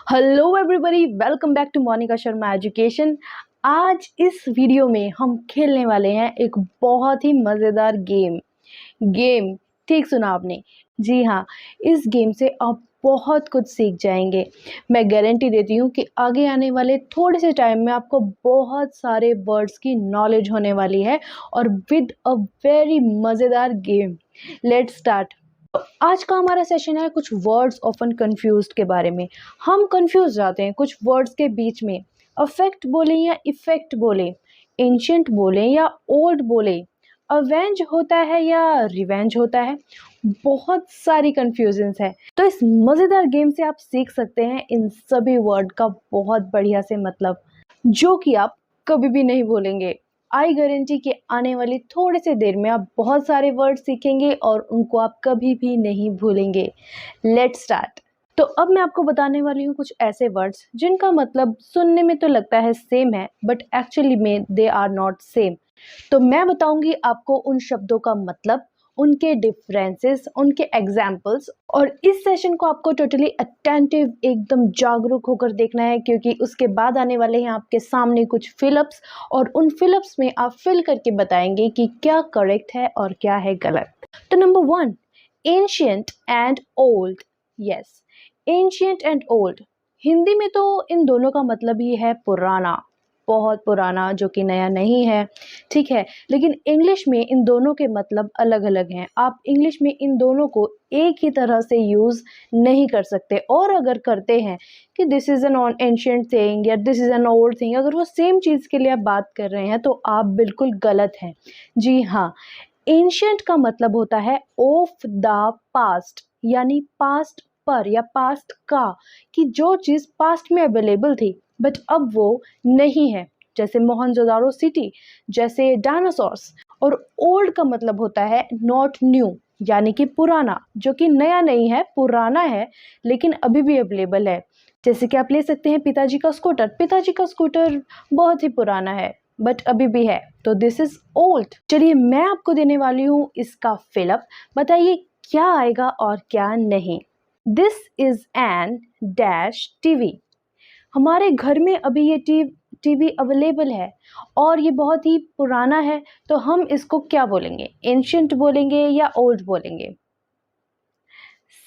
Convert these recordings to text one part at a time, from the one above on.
Hello everybody, welcome back to Monika Sharma Education. आज इस video में हम खेलने वाले हैं एक बहुत ही मज़ेदार गेम। ठीक सुना आपने, जी हाँ। इस गेम से आप बहुत कुछ सीख जाएंगे। मैं गारंटी देती हूँ कि आगे आने वाले थोड़े से टाइम में आपको बहुत सारे वर्ड्स की नॉलेज होने वाली है और विद अ वेरी मज़ेदार गेम। Let's start. आज का हमारा सेशन है कुछ वर्ड्स ऑफन कंफ्यूज्ड के बारे में। हम कंफ्यूज जाते हैं कुछ वर्ड्स के बीच में। अफेक्ट बोले या इफेक्ट बोले, एंशियंट बोले या ओल्ड बोले, अवेंज होता है या रिवेंज होता है, बहुत सारी कंफ्यूजन्स है। तो इस मज़ेदार गेम से आप सीख सकते हैं इन सभी वर्ड का बहुत बढ़िया से मतलब, जो कि आप कभी भी नहीं भूलेंगे। आई गारंटी कि आने वाली थोड़े से देर में आप बहुत सारे वर्ड सीखेंगे और उनको आप कभी भी नहीं भूलेंगे। Let's start. तो अब मैं आपको बताने वाली हूँ कुछ ऐसे वर्ड्स जिनका मतलब सुनने में तो लगता है सेम है, बट एक्चुअली में दे आर नॉट सेम। तो मैं बताऊंगी आपको उन शब्दों का मतलब, उनके डिफरेंसेस, उनके एग्जाम्पल्स। और इस सेशन को आपको टोटली अटेंटिव, एकदम जागरूक होकर देखना है, क्योंकि उसके बाद आने वाले हैं आपके सामने कुछ फिलअप्स, और उन फिलअप्स में आप फिल करके बताएंगे कि क्या करेक्ट है और क्या है गलत। तो number 1, ancient and old. Yes, ancient and old. Hindi में तो इन दोनों का मतलब ही है पुराना, बहुत पुराना, जो कि नया नहीं है, ठीक है। लेकिन इंग्लिश में इन दोनों के मतलब अलग अलग हैं। आप इंग्लिश में इन दोनों को एक ही तरह से यूज़ नहीं कर सकते। और अगर करते हैं कि this is an ancient thing या this is an old thing, अगर वो सेम चीज़ के लिए आप बात कर रहे हैं तो आप बिल्कुल गलत हैं। जी हाँ, एंशियंट का मतलब होता है ऑफ द पास्ट, यानी पास्ट पर या पास्ट का, कि जो चीज़ पास्ट में अवेलेबल थी बट अब वो नहीं है, जैसे मोहनजोदारो सिटी, जैसे डायनासोर्स। और ओल्ड का मतलब होता है नॉट न्यू, यानी कि पुराना, जो कि नया नहीं है, पुराना है लेकिन अभी भी अवेलेबल है। जैसे कि आप ले सकते हैं पिताजी का स्कूटर। पिताजी का स्कूटर बहुत ही पुराना है बट अभी भी है, तो दिस इज ओल्ड। चलिए मैं आपको देने वाली हूँ इसका फिलअप। बताइए क्या आएगा और क्या नहीं। This is an dash TV. हमारे घर में अभी ये टीवी अवेलेबल है और ये बहुत ही पुराना है, तो हम इसको क्या बोलेंगे, एंशियंट बोलेंगे या ओल्ड बोलेंगे?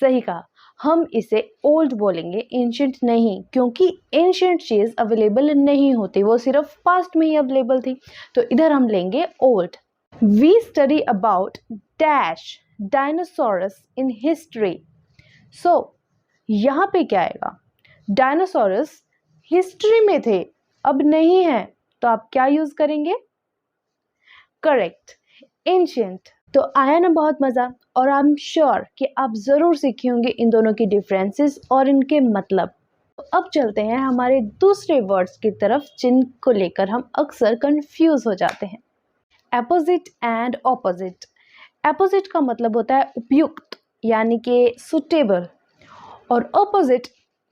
सही कहा, हम इसे ओल्ड बोलेंगे, एंशियंट नहीं, क्योंकि एंशियंट चीज़ अवेलेबल नहीं होती, वो सिर्फ पास्ट में ही अवेलेबल थी। तो इधर हम लेंगे old. We study about dash dinosaurs in history. So यहाँ पे क्या आएगा? डायनासोरस हिस्ट्री में थे, अब नहीं है, तो आप क्या यूज करेंगे? Correct, ancient. तो आया ना बहुत मज़ा, और आई एम श्योर कि आप ज़रूर सीखे होंगे इन दोनों की डिफरेंसेस और इनके मतलब। तो अब चलते हैं हमारे दूसरे वर्ड्स की तरफ, जिनको लेकर हम अक्सर कंफ्यूज हो जाते हैं। एपोजिट एंड ऑपोजिट। एपोजिट का मतलब होता है उपयुक्त, यानी कि सुटेबल, और ऑपोजिट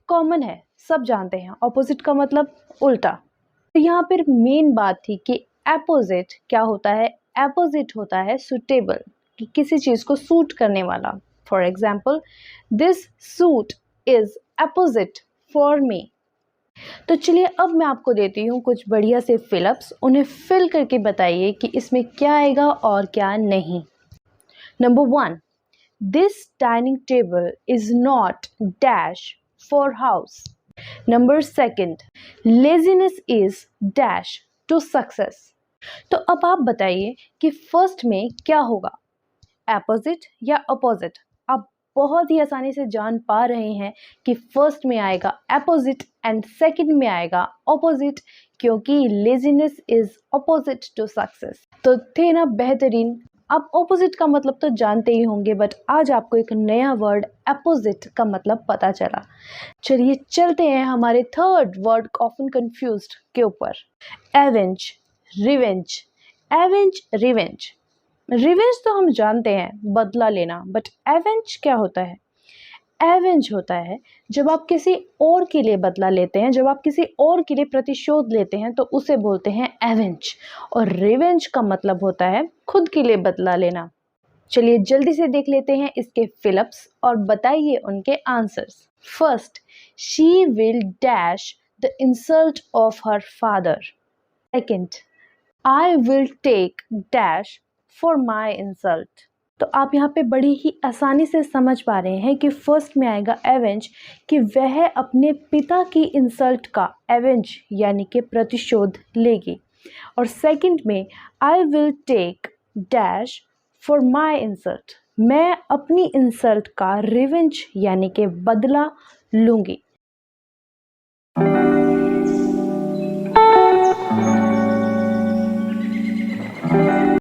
कॉमन है, सब जानते हैं, ऑपोजिट का मतलब उल्टा। तो यहाँ पर मेन बात थी कि एपोजिट क्या होता है? एपोजिट होता है सुटेबल, कि किसी चीज़ को सूट करने वाला। For example, this suit is opposite for me. तो चलिए अब मैं आपको देती हूँ कुछ बढ़िया से फिलअप्स, उन्हें फिल करके बताइए कि इसमें क्या आएगा और क्या नहीं। Number 1, this dining table is not dash for house. Number 2, laziness is dash to success. तो अब आप बताइए कि फर्स्ट में क्या होगा, एपोजिट या अपोजिट? आप बहुत ही आसानी से जान पा रहे हैं कि फर्स्ट में आएगा एपोजिट एंड सेकंड में आएगा ऑपोजिट, क्योंकि laziness is opposite to success. तो थे ना बेहतरीन। आप ऑपोजिट का मतलब तो जानते ही होंगे, बट आज आपको एक नया वर्ड अपोजिट का मतलब पता चला। चलिए चलते हैं हमारे थर्ड वर्ड ऑफन कंफ्यूज्ड के ऊपर, avenge, revenge. Avenge, revenge. Revenge तो हम जानते हैं, बदला लेना, बट एवेंज क्या होता है? एवेंज होता है जब आप किसी और के लिए बदला लेते हैं, जब आप किसी और के लिए प्रतिशोध लेते हैं, तो उसे बोलते हैं एवेंज। और रिवेंज का मतलब होता है खुद के लिए बदला लेना। चलिए जल्दी से देख लेते हैं इसके फिलअप्स और बताइए उनके answers. First, she will dash the insult of her father. Second, I will take dash for my insult. तो आप यहाँ पे बड़ी ही आसानी से समझ पा रहे हैं कि फर्स्ट में आएगा एवेंज, कि वह अपने पिता की इंसल्ट का एवेंज यानी कि प्रतिशोध लेगी। और सेकंड में I will take dash for my insult, मैं अपनी इंसल्ट का रिवेंज यानी कि बदला लूँगी।